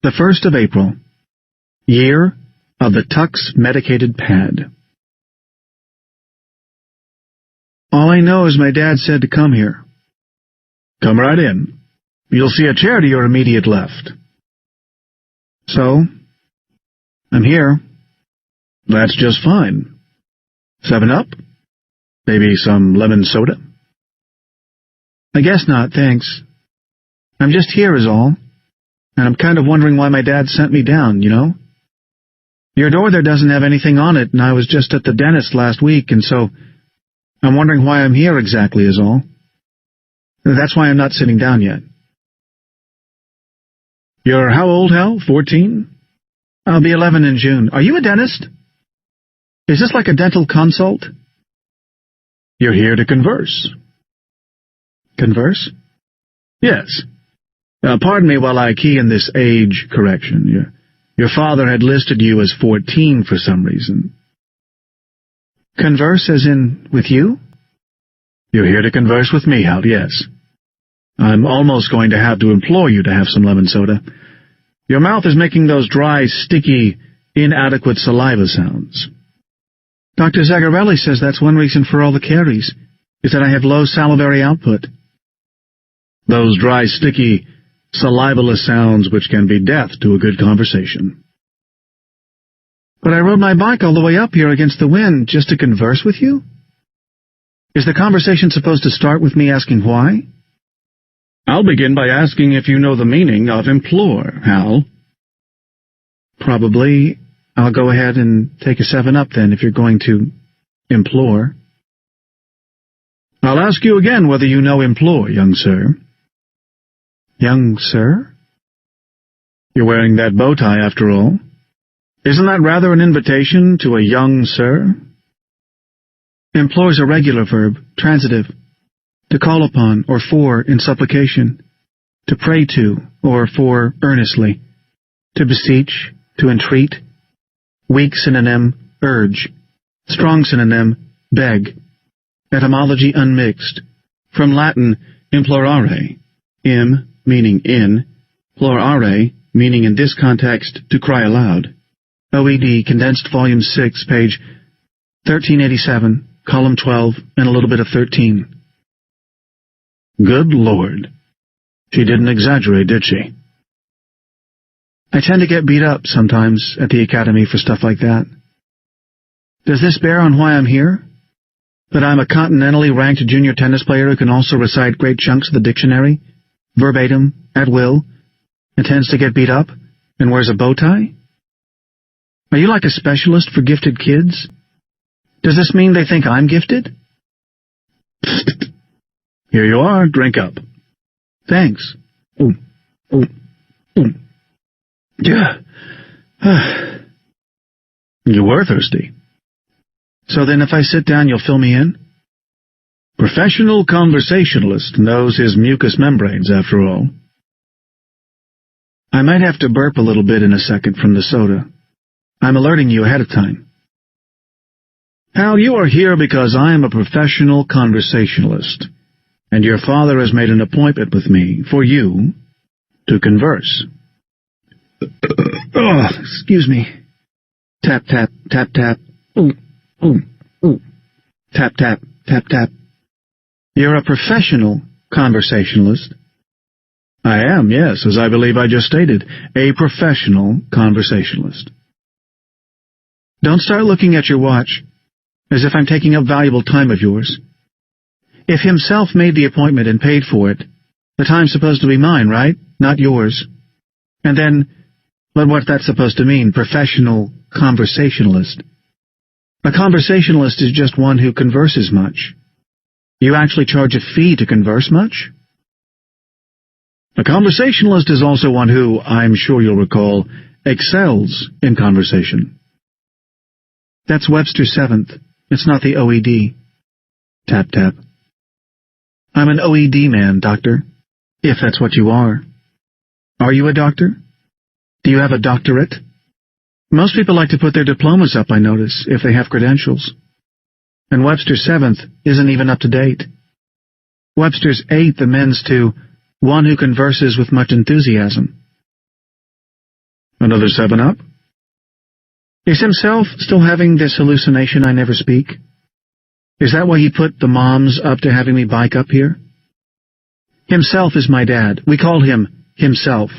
The 1st of April. Year of the Tux Medicated Pad. All I know is my dad said to come here. Come right in. You'll see a chair to your immediate left. So, I'm here. That's just fine. 7-Up? Maybe some lemon soda? I guess not, thanks. I'm just here is all. And I'm kind of wondering why my dad sent me down, you know? Your door there doesn't have anything on it, and I was just at the dentist last week, and so I'm wondering why I'm here exactly is all. That's why I'm not sitting down yet. You're how old, Hal? 14? I'll be 11 in June. Are you a dentist? Is this like a dental consult? You're here to converse. Converse? Yes. Pardon me while I key in this age correction. Your father had listed you as 14 for some reason. Converse as in with you? You're here to converse with me, Hal, yes. I'm almost going to have to implore you to have some lemon soda. Your mouth is making those dry, sticky, inadequate saliva sounds. Dr. Zagarelli says that's one reason for all the caries, is that I have low salivary output. Those dry, sticky, salivaless sounds which can be death to a good conversation. But I rode my bike all the way up here against the wind just to converse with you? Is the conversation supposed to start with me asking why? I'll begin by asking if you know the meaning of implore, Hal. Probably. I'll go ahead and take a 7-Up then if you're going to implore. I'll ask you again whether you know implore, young sir. Young sir? You're wearing that bow tie after all. Isn't that rather an invitation to a young sir? Implore's a regular verb, transitive. To call upon, or for, in supplication. To pray to, or for, earnestly. To beseech, to entreat. Weak synonym, urge. Strong synonym, beg. Etymology unmixed. From Latin, implorare. Im, meaning in. Plorare, meaning in this context, to cry aloud. OED, condensed volume 6, page 1387, column 12, and a little bit of 13. Good Lord. She didn't exaggerate, did she? I tend to get beat up sometimes at the academy for stuff like that. Does this bear on why I'm here? That I'm a continentally ranked junior tennis player who can also recite great chunks of the dictionary, verbatim, at will, and tends to get beat up, and wears a bow tie? Are you like a specialist for gifted kids? Does this mean they think I'm gifted? Here you are, drink up. Thanks. Ooh, ooh, ooh. Yeah. You were thirsty. So then if I sit down, you'll fill me in? Professional conversationalist knows his mucous membranes, after all. I might have to burp a little bit in a second from the soda. I'm alerting you ahead of time. Hal, you are here because I am a professional conversationalist, and your father has made an appointment with me for you to converse. Oh, excuse me. Tap, tap, tap, tap. Ooh, ooh, ooh. Tap, tap, tap, tap. You're a professional conversationalist. I am, yes, as I believe I just stated, a professional conversationalist. Don't start looking at your watch, as if I'm taking up valuable time of yours. If himself made the appointment and paid for it, the time's supposed to be mine, right? Not yours. And then, but what's that supposed to mean, professional conversationalist? A conversationalist is just one who converses much. You actually charge a fee to converse much? A conversationalist is also one who, I'm sure you'll recall, excels in conversation. That's Webster's 7th. It's not the OED. Tap, tap. I'm an OED man, doctor. If that's what you are. Are you a doctor? Do you have a doctorate? Most people like to put their diplomas up, I notice, if they have credentials. And Webster's 7th isn't even up to date. Webster's 8th amends to one who converses with much enthusiasm. Another 7-Up? Is himself still having this hallucination I never speak? Is that why he put the moms up to having me bike up here? Himself is my dad. We call him himself.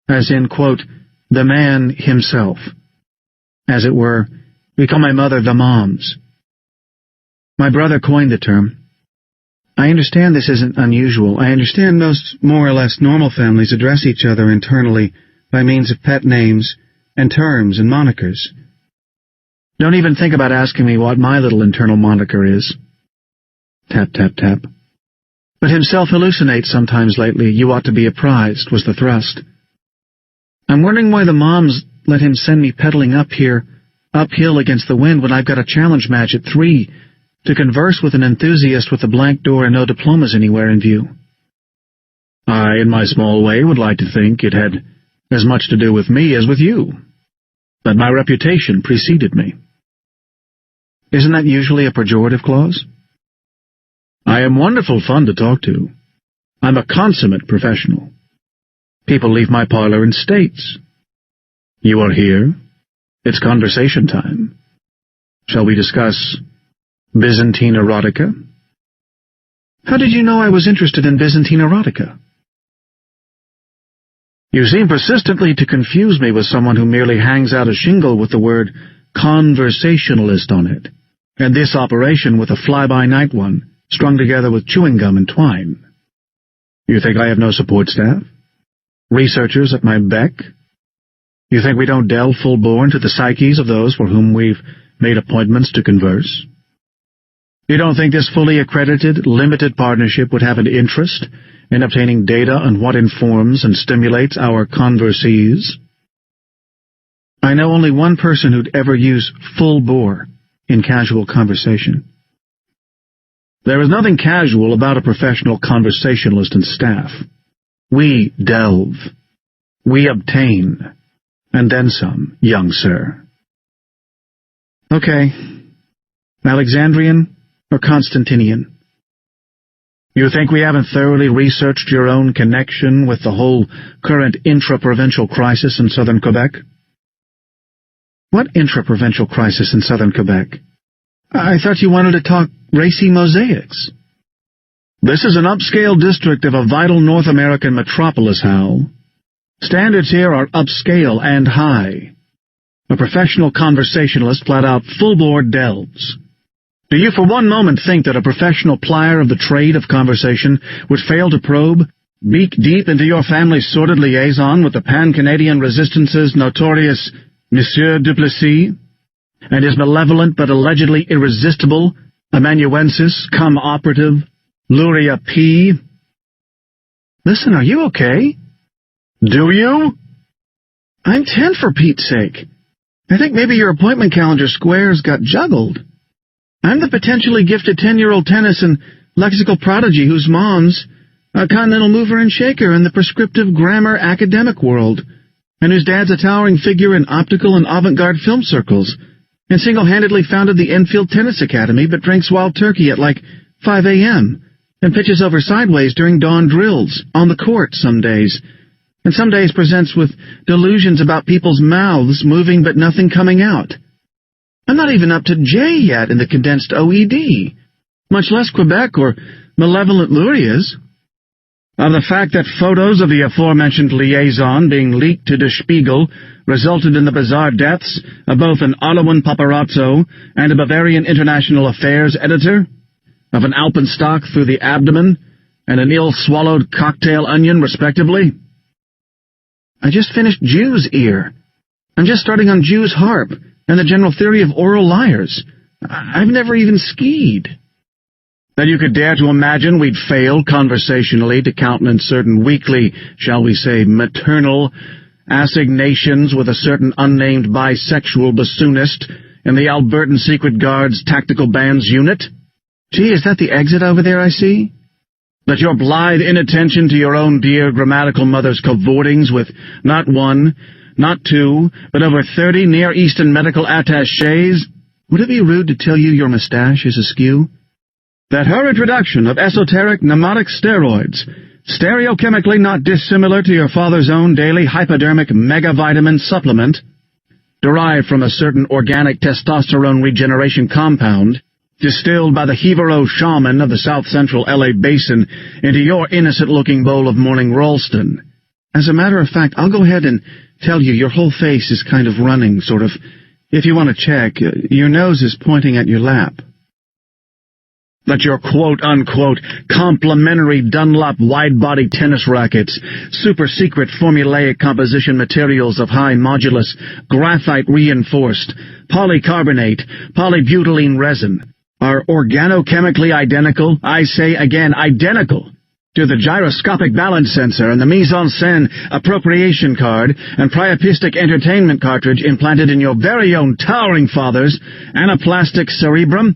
As in, quote, the man himself. As it were, we call my mother the moms. My brother coined the term. I understand this isn't unusual. I understand most more or less normal families address each other internally by means of pet names and terms and monikers. Don't even think about asking me what my little internal moniker is. Tap, tap, tap. But himself hallucinates sometimes lately. You ought to be apprised, was the thrust. I'm wondering why the moms let him send me pedaling up here, uphill against the wind when I've got a challenge match at 3 to converse with an enthusiast with a blank door and no diplomas anywhere in view. I, in my small way, would like to think it had as much to do with me as with you, that my reputation preceded me. Isn't that usually a pejorative clause? I am wonderful fun to talk to. I'm a consummate professional. People leave my parlor in states. You are here. It's conversation time. Shall we discuss Byzantine erotica? How did you know I was interested in Byzantine erotica? You seem persistently to confuse me with someone who merely hangs out a shingle with the word conversationalist on it, and this operation with a fly-by-night one, strung together with chewing gum and twine. You think I have no support staff? Researchers at my beck? You think we don't delve full-bore into the psyches of those for whom we've made appointments to converse? You don't think this fully accredited, limited partnership would have an interest in obtaining data on what informs and stimulates our conversees? I know only one person who'd ever use full-bore in casual conversation. There is nothing casual about a professional conversationalist and staff. We delve. We obtain. And then some, young sir. Okay. Alexandrian or Constantinian? You think we haven't thoroughly researched your own connection with the whole current intra-provincial crisis in southern Quebec? What intra-provincial crisis in southern Quebec? I thought you wanted to talk racy mosaics. This is an upscale district of a vital North American metropolis, Hal. Standards here are upscale and high. A professional conversationalist flat-out full-bore delves. Do you for one moment think that a professional plier of the trade of conversation would fail to probe, beak deep into your family's sordid liaison with the Pan-Canadian Resistance's notorious Monsieur Duplessis, and his malevolent but allegedly irresistible amanuensis cum operative, Luria P.? Listen, are you okay? Do you? I'm 10 for Pete's sake. I think maybe your appointment calendar squares got juggled. I'm the potentially gifted 10-year-old tennis and lexical prodigy whose mom's a continental mover and shaker in the prescriptive grammar academic world, and whose dad's a towering figure in optical and avant-garde film circles, and single-handedly founded the Enfield Tennis Academy but drinks wild turkey at like 5 a.m., and pitches over sideways during dawn drills, on the court some days, and some days presents with delusions about people's mouths moving but nothing coming out. I'm not even up to J yet in the condensed OED, much less Quebec or malevolent Lurias. Of the fact that photos of the aforementioned liaison being leaked to Der Spiegel resulted in the bizarre deaths of both an Ottawan paparazzo and a Bavarian International Affairs editor, of an alpenstock through the abdomen and an ill-swallowed cocktail onion, respectively. I just finished Jew's ear. I'm just starting on Jew's harp and the general theory of oral liars. I've never even skied. That you could dare to imagine we'd fail conversationally to countenance certain weekly, shall we say, maternal assignations with a certain unnamed bisexual bassoonist in the Albertan Secret Guard's Tactical Bands unit? Gee, is that the exit over there I see? That your blithe inattention to your own dear grammatical mother's cavortings with not one, not two, but over 30 Near Eastern medical attachés? Would it be rude to tell you your mustache is askew? That her introduction of esoteric mnemonic steroids stereochemically not dissimilar to your father's own daily hypodermic megavitamin supplement, derived from a certain organic testosterone regeneration compound, distilled by the Hevero shaman of the south-central L.A. basin into your innocent-looking bowl of morning Ralston. As a matter of fact, I'll go ahead and tell you your whole face is kind of running, sort of. If you want to check, your nose is pointing at your lap. That your quote-unquote complimentary Dunlop wide-body tennis rackets, super-secret formulaic composition materials of high modulus, graphite-reinforced, polycarbonate, polybutylene resin, are organochemically identical, I say again, identical, to the gyroscopic balance sensor and the mise-en-scène appropriation card and priapistic entertainment cartridge implanted in your very own towering father's anaplastic cerebrum,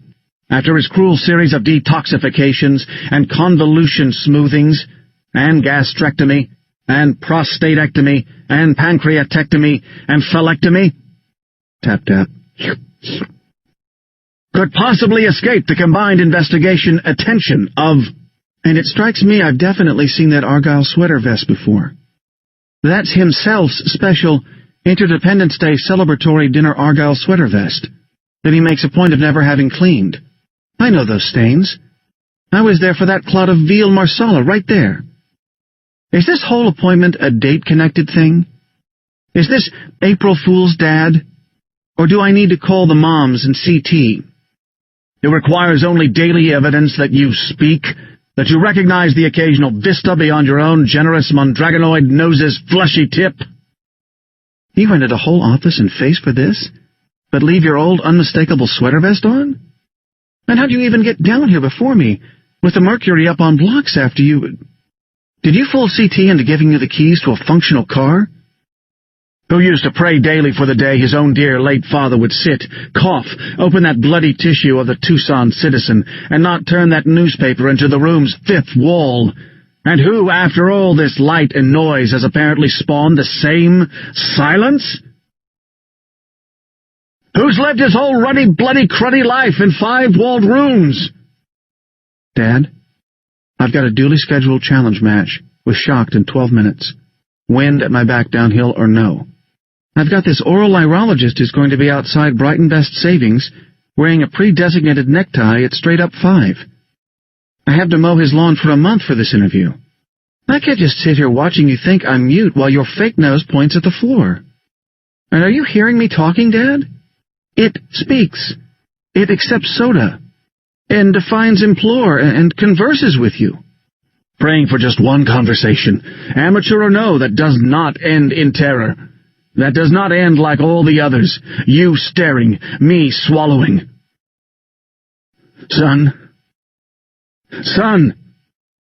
after his cruel series of detoxifications and convolution smoothings, and gastrectomy, and prostatectomy, and pancreatectomy, and phalectomy, tap-tap, could possibly escape the combined investigation attention of... And it strikes me I've definitely seen that Argyle sweater vest before. That's himself's special Interdependence Day celebratory dinner Argyle sweater vest that he makes a point of never having cleaned. I know those stains. I was there for that clot of veal marsala right there. Is this whole appointment a date-connected thing? Is this April Fool's Dad? Or do I need to call the moms and CT? It requires only daily evidence that you speak, that you recognize the occasional vista beyond your own generous mondragonoid nose's fleshy tip. You rented a whole office and face for this, but leave your old unmistakable sweater vest on? And how'd you even get down here before me, with the mercury up on blocks after you... Did you fool CT into giving you the keys to a functional car? Who used to pray daily for the day his own dear late father would sit, cough, open that bloody tissue of the Tucson Citizen, and not turn that newspaper into the room's fifth wall, and who, after all this light and noise, has apparently spawned the same silence? Who's lived his whole ruddy, bloody, cruddy life in five-walled rooms? Dad, I've got a duly scheduled challenge match with Shocked in 12 minutes. Wind at my back downhill or no. I've got this oral urologist who's going to be outside Brighton Best Savings wearing a pre-designated necktie at straight up 5. I have to mow his lawn for a month for this interview. I can't just sit here watching you think I'm mute while your fake nose points at the floor. And are you hearing me talking, Dad? It speaks. It accepts soda. And defines implore and converses with you. Praying for just one conversation, amateur or no, that does not end in terror. That does not end like all the others, you staring, me swallowing. Son.